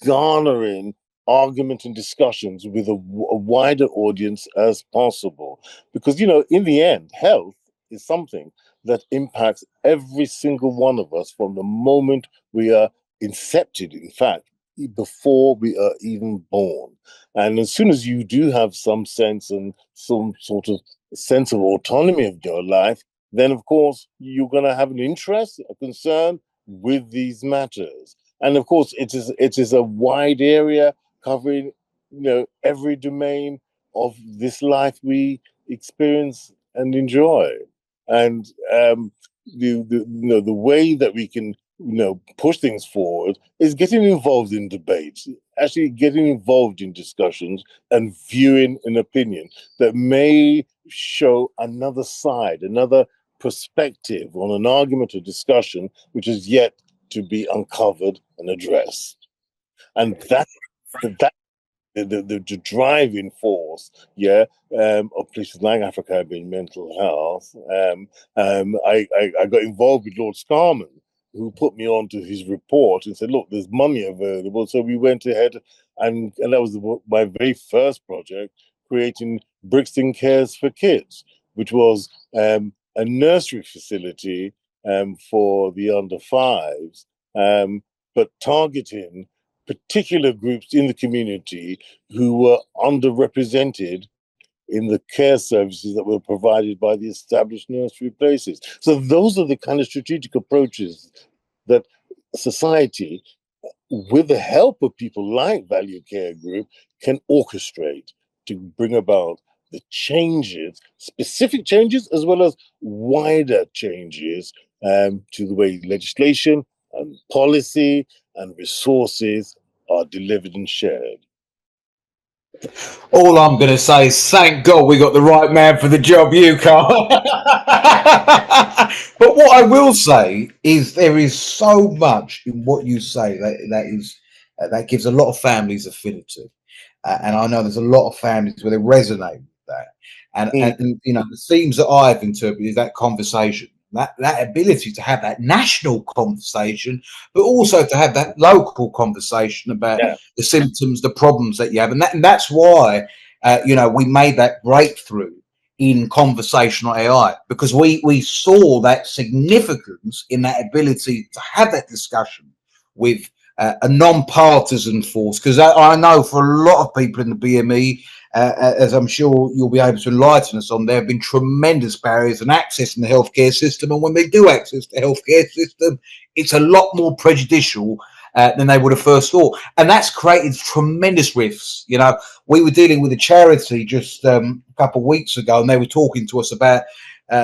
garnering argument and discussions with a wider audience as possible. Because, in the end, health is something that impacts every single one of us from the moment we are incepted, in fact, before we are even born. And as soon as you do have some sense and some sort of sense of autonomy of your life, then of course you're going to have an interest, a concern with these matters. And of course, it is a wide area covering, every domain of this life we experience and enjoy. And the way that we can push things forward is getting involved in debates, actually getting involved in discussions and viewing an opinion that may show another side, another perspective on an argument or discussion which is yet to be uncovered and addressed. And that the driving force, of places like Africa being mental health. I got involved with Lord Scarman, who put me onto his report and said, "Look, there's money available." So we went ahead, and that was my very first project, creating Brixton Cares for Kids, which was a nursery facility for the under fives, but targeting particular groups in the community who were underrepresented in the care services that were provided by the established nursery places. So those are the kind of strategic approaches that society, with the help of people like Value Care Group, can orchestrate to bring about the changes, specific changes, as well as wider changes to the way legislation and policy and resources are delivered and shared. All I'm going to say is thank God we got the right man for the job, you, Carl. But what I will say is there is so much in what you say that gives a lot of families affinity. And I know there's a lot of families where they resonate with that. And the themes that I've interpreted is that conversation, that ability to have that national conversation, but also to have that local conversation about the symptoms, the problems that you have. And that's why, we made that breakthrough in conversational AI, because we saw that significance in that ability to have that discussion with a non-partisan force, because I know for a lot of people in the BME, as I'm sure you'll be able to enlighten us on, there have been tremendous barriers in accessing the healthcare system, and when they do access the healthcare system, it's a lot more prejudicial than they would have first thought, and that's created tremendous rifts. We were dealing with a charity just a couple of weeks ago, and they were talking to us about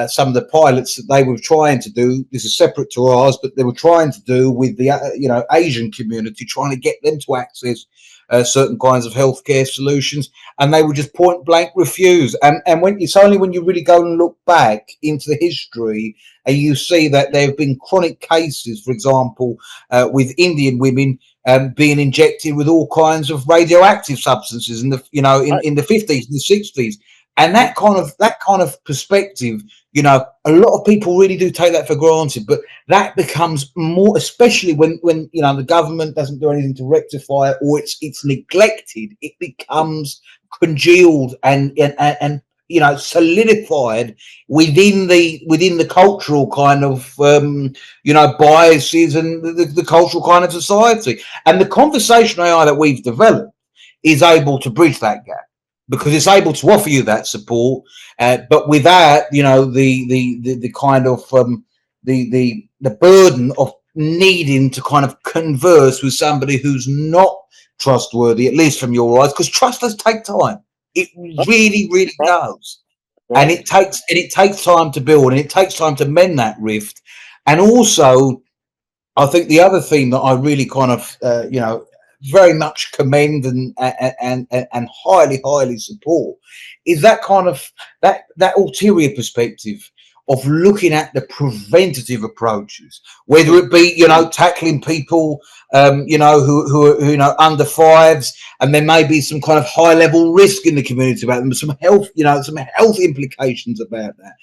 some of the pilots that they were trying to do. This is separate to ours, but they were trying to do with the Asian community, trying to get them to access certain kinds of healthcare solutions, and they would just point blank refuse. And when it's only when you really go and look back into the history and you see that there have been chronic cases, for example, with Indian women being injected with all kinds of radioactive substances in the in the 50s and the 60s. And that kind of perspective, a lot of people really do take that for granted, but that becomes more, especially when the government doesn't do anything to rectify it, or it's neglected. It becomes congealed and solidified within the cultural kind of biases and the cultural kind of society. And the conversational AI that we've developed is able to bridge that gap, because it's able to offer you that support, but without the kind of the burden of needing to kind of converse with somebody who's not trustworthy, at least from your eyes, because trust does take time. It really, really does, and it takes time to build, and it takes time to mend that rift. And also, I think the other theme that I really kind of very much commend and highly support is that kind of that ulterior perspective of looking at the preventative approaches, whether it be, tackling people, who are, under fives, and there may be some kind of high level risk in the community about them, some health, some health implications about that,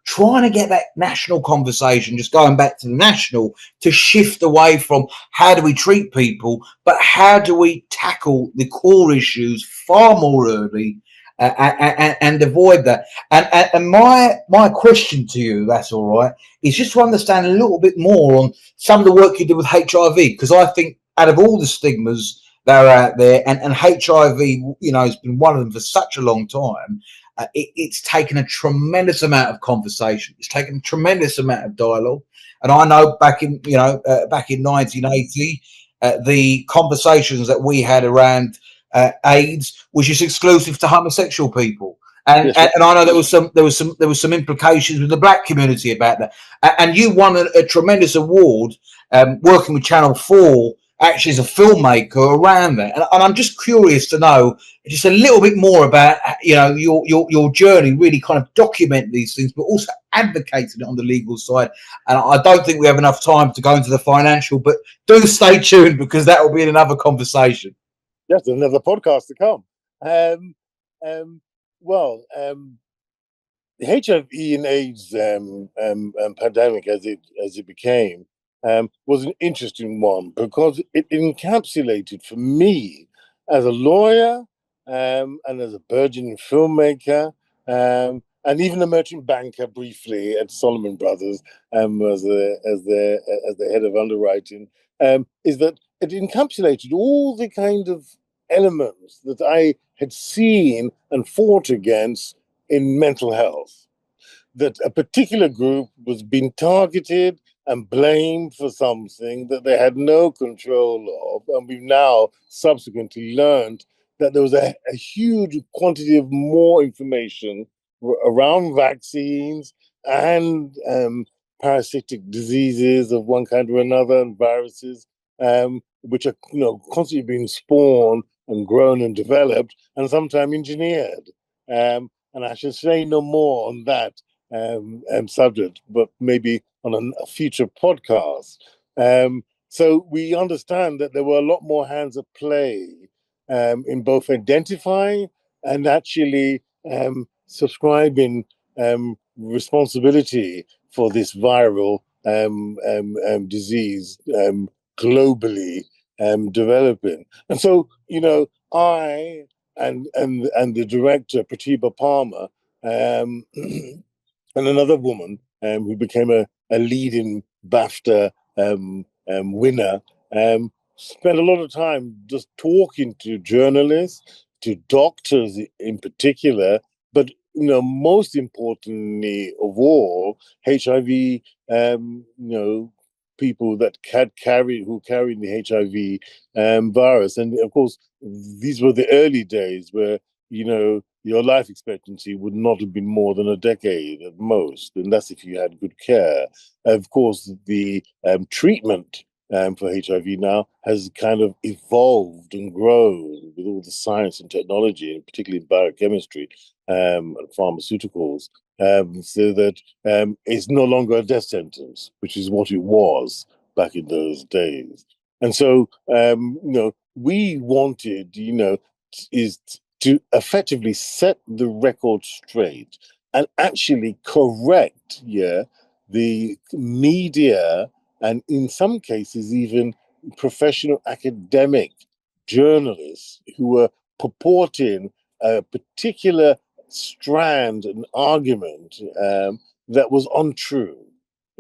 trying to get that national conversation, just going back to the national, to shift away from how do we treat people, but how do we tackle the core issues far more early, and avoid that. And my question to you, that's all right, is just to understand a little bit more on some of the work you did with HIV, because I think out of all the stigmas that are out there, and HIV, has been one of them for such a long time. It's taken a tremendous amount of conversation. It's taken a tremendous amount of dialogue. And I know back in 1980, the conversations that we had around AIDS was just exclusive to homosexual people. And, Yes, and I know there was some implications with the black community about that. And you won a tremendous award, working with Channel 4, actually as a filmmaker around that. And I'm just curious to know just a little bit more about, your journey, really kind of document these things, but also advocating it on the legal side. And I don't think we have enough time to go into the financial, but do stay tuned, because that will be in another conversation. yes, another podcast to come. Um, um, well, the HIV and AIDS pandemic, as it became, was an interesting one because it encapsulated for me, as a lawyer, and as a burgeoning filmmaker, and even a merchant banker briefly at Solomon Brothers, as the head of underwriting, is that it encapsulated all the kind of elements that I had seen and fought against in mental health, that a particular group was being targeted and blamed for something that they had no control of. And we've now subsequently learned that there was a huge quantity of more information around vaccines and parasitic diseases of one kind or another, and viruses, which are constantly being spawned and grown and developed and sometimes engineered. And I should say no more on that subject, but maybe on a future podcast. So we understand that there were a lot more hands at play, in both identifying and actually subscribing responsibility for this viral disease globally developing. And so, I and the director Pratibha Palmer, and another woman, who became a leading BAFTA winner, spent a lot of time just talking to journalists, to doctors in particular, but most importantly of all, HIV, people that who carried the HIV virus. And of course, these were the early days where your life expectancy would not have been more than a decade at most, and that's if you had good care. Of course, the treatment for HIV now has kind of evolved and grown with all the science and technology, and particularly in biochemistry and pharmaceuticals, so that it's no longer a death sentence, which is what it was back in those days. And so, we wanted, is to effectively set the record straight and actually correct, the media, and in some cases even professional academic journalists who were purporting a particular strand and argument that was untrue,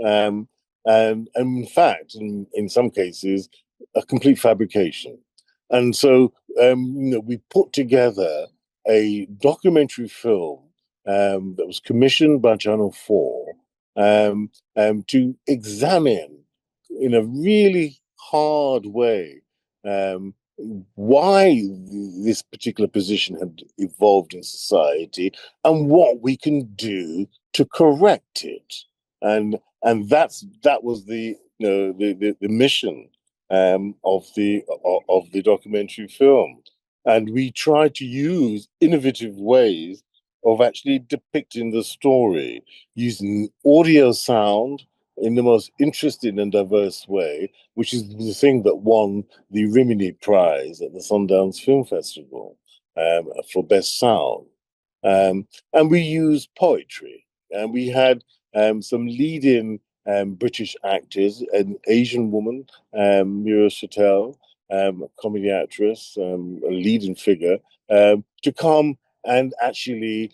um, and in fact, in some cases, a complete fabrication. And so, we put together a documentary film that was commissioned by Channel 4, to examine in a really hard way um, why this particular position had evolved in society and what we can do to correct it. And that was the mission of the documentary film. And we tried to use innovative ways of actually depicting the story using audio sound in the most interesting and diverse way, which is the thing that won the Rimini Prize at the Sundance Film Festival for Best Sound. And we used poetry, and we had some leading British actors, an Asian woman, Mira Chattel, a comedy actress, a leading figure, to come and actually,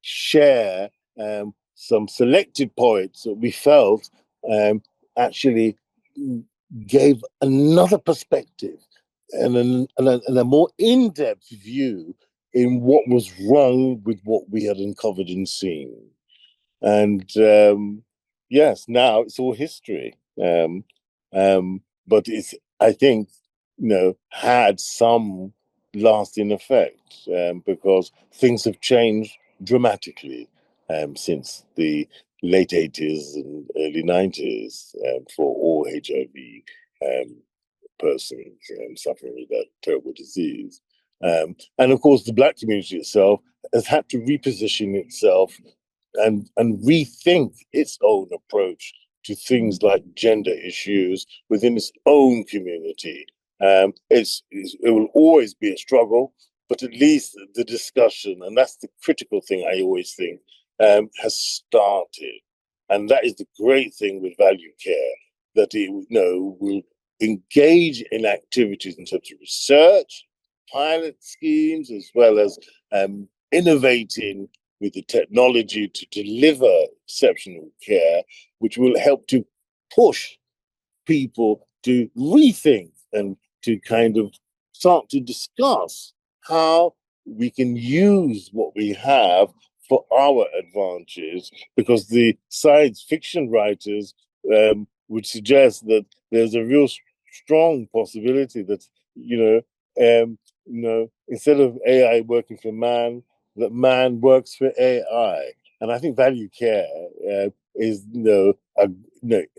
share some selected poets that we felt actually gave another perspective and a more in-depth view in what was wrong with what we had uncovered and seen. And yes, now it's all history. But it's, I think, had some lasting effect because things have changed dramatically since the late 80s and early 90s for all HIV persons suffering with that terrible disease. And of course, the Black community itself has had to reposition itself and rethink its own approach to things like gender issues within its own community. It will always be a struggle, but at least the discussion, and that's the critical thing I always think, has started. And that is the great thing with Value Care, that it will engage in activities in terms of research, pilot schemes, as well as innovating with the technology to deliver exceptional care, which will help to push people to rethink and to kind of start to discuss how we can use what we have for our advantage, because the science fiction writers would suggest that there's a real strong possibility that instead of AI working for man, that man works for AI. And I think Value Care is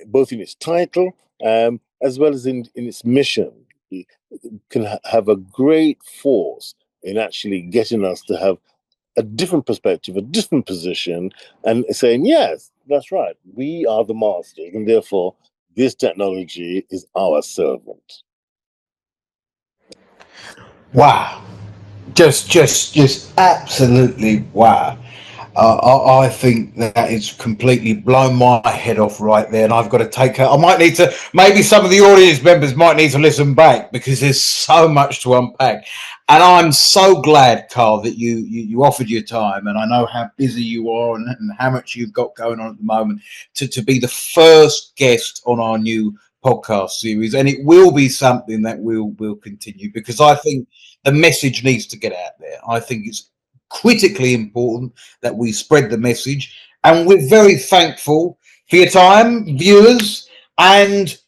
both in its title as well as in its mission. It can have a great force in actually getting us to have a different perspective, a different position, and saying, yes, that's right, we are the masters, and therefore this technology is our servant. Wow. Just absolutely wow. I think that is completely blown my head off right there, and I've got to take her. I might need to, maybe some of the audience members might need to listen back because there's so much to unpack. And I'm so glad, Carl, that you offered your time, and I know how busy you are and how much you've got going on at the moment to be the first guest on our new podcast series, and it will be something that will continue because I think the message needs to get out there. I think it's critically important that we spread the message, and we're very thankful for your time, viewers, and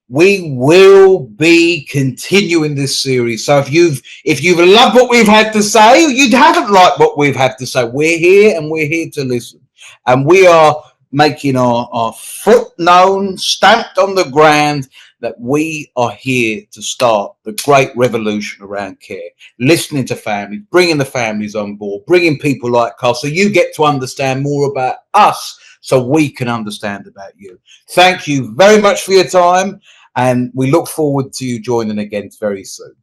we will be continuing this series. So if you've loved what we've had to say, or you haven't liked what we've had to say, we're here and we're here to listen, and we are making our foot known, stamped on the ground, that we are here to start the great revolution around care, listening to families, bringing the families on board, bringing people like Carl, so you get to understand more about us, so we can understand about you. Thank you very much for your time, and we look forward to you joining again very soon.